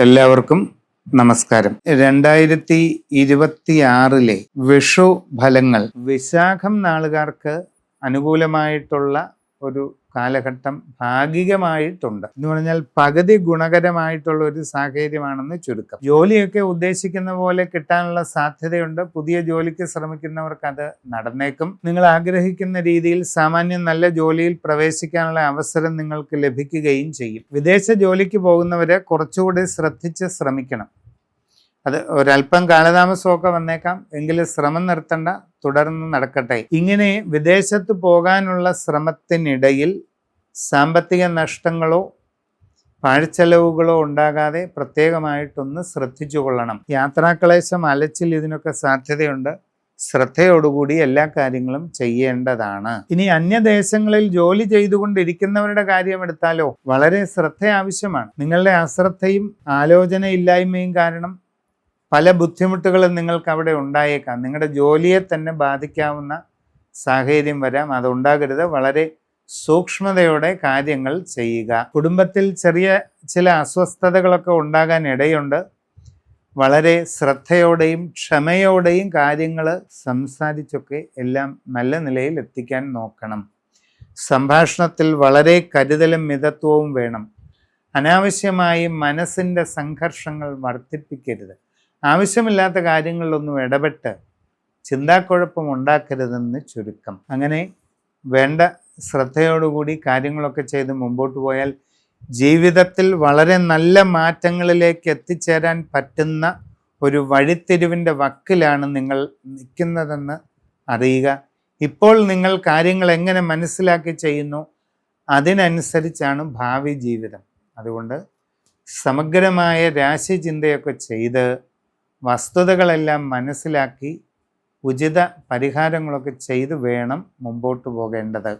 എല്ലാവർക്കും നമസ്കാരം. 2026 വിഷു ഫലങ്ങൾ വിശാഖം നാളുകാർക്ക് അനുകൂലമായിട്ടുള്ള ഒരു കാലഘട്ടം ഭാഗികമായിട്ടുണ്ട് എന്ന് പറഞ്ഞാൽ പകുതി ഗുണകരമായിട്ടുള്ള ഒരു സാഹചര്യമാണെന്ന് ചുരുക്കം. ജോലിയൊക്കെ ഉദ്ദേശിക്കുന്ന പോലെ കിട്ടാനുള്ള സാധ്യതയുണ്ട്. പുതിയ ജോലിക്ക് ശ്രമിക്കുന്നവർക്ക് അത് നടന്നേക്കും. നിങ്ങൾ ആഗ്രഹിക്കുന്ന രീതിയിൽ സാമാന്യം നല്ല ജോലിയിൽ പ്രവേശിക്കാനുള്ള അവസരം നിങ്ങൾക്ക് ലഭിക്കുകയും ചെയ്യും. വിദേശ ജോലിക്ക് പോകുന്നവരെ കുറച്ചുകൂടി ശ്രദ്ധിച്ച് ശ്രമിക്കണം. അത് ഒരല്പം കാലതാമസമൊക്കെ വന്നേക്കാം, എങ്കിലും ശ്രമം നിർത്തണ്ട, തുടർന്ന് നടക്കട്ടെ. ഇങ്ങനെ വിദേശത്ത് പോകാനുള്ള ശ്രമത്തിനിടയിൽ സാമ്പത്തിക നഷ്ടങ്ങളോ പാഴ്ചെലവുകളോ ഉണ്ടാകാതെ പ്രത്യേകമായിട്ടൊന്ന് ശ്രദ്ധിച്ചു കൊള്ളണം. യാത്രാക്ലേശം, അലച്ചിൽ ഇതിനൊക്കെ സാധ്യതയുണ്ട്. ശ്രദ്ധയോടുകൂടി എല്ലാ കാര്യങ്ങളും ചെയ്യേണ്ടതാണ്. ഇനി അന്യദേശങ്ങളിൽ ജോലി ചെയ്തുകൊണ്ടിരിക്കുന്നവരുടെ കാര്യം എടുത്താലോ, വളരെ ശ്രദ്ധ ആവശ്യമാണ്. നിങ്ങളുടെ അശ്രദ്ധയും ആലോചനയില്ലായ്മയും കാരണം പല ബുദ്ധിമുട്ടുകളും നിങ്ങൾക്ക് അവിടെ ഉണ്ടായേക്കാം. നിങ്ങളുടെ ജോലിയെ തന്നെ ബാധിക്കാവുന്ന സാഹചര്യം വരാം. അതുണ്ടാകരുത്. വളരെ സൂക്ഷ്മതയോടെ കാര്യങ്ങൾ ചെയ്യുക. കുടുംബത്തിൽ ചെറിയ ചില അസ്വസ്ഥതകളൊക്കെ ഉണ്ടാകാൻ ഇടയുണ്ട്. വളരെ ശ്രദ്ധയോടെയും ക്ഷമയോടെയും കാര്യങ്ങൾ സംസാരിച്ചൊക്കെ എല്ലാം നല്ല നിലയിൽ എത്തിക്കാൻ നോക്കണം. സംഭാഷണത്തിൽ വളരെ കരുതലും മിതത്വവും വേണം. അനാവശ്യമായി മനസ്സിൻ്റെ സംഘർഷങ്ങൾ വർദ്ധിപ്പിക്കരുത്. ആവശ്യമില്ലാത്ത കാര്യങ്ങളിലൊന്നും ഇടപെട്ട് ചിന്താക്കുഴപ്പം ഉണ്ടാക്കരുതെന്ന് ചുരുക്കം. അങ്ങനെ വേണ്ട ശ്രദ്ധയോടുകൂടി കാര്യങ്ങളൊക്കെ ചെയ്ത് മുമ്പോട്ട് പോയാൽ ജീവിതത്തിൽ വളരെ നല്ല മാറ്റങ്ങളിലേക്ക് എത്തിച്ചേരാൻ പറ്റുന്ന ഒരു വഴിത്തിരിവിൻ്റെ വക്കിലാണ് നിങ്ങൾ നിൽക്കുന്നതെന്ന് അറിയുക. ഇപ്പോൾ നിങ്ങൾ കാര്യങ്ങൾ എങ്ങനെ മനസ്സിലാക്കി ചെയ്യുന്നു അതിനനുസരിച്ചാണ് ഭാവി ജീവിതം. അതുകൊണ്ട് സമഗ്രമായ രാശിചിന്തയൊക്കെ ചെയ്ത് വസ്തുതകളെല്ലാം മനസ്സിലാക്കി ഉചിത പരിഹാരങ്ങളൊക്കെ ചെയ്ത് വേണം മുമ്പോട്ട് പോകേണ്ടത്.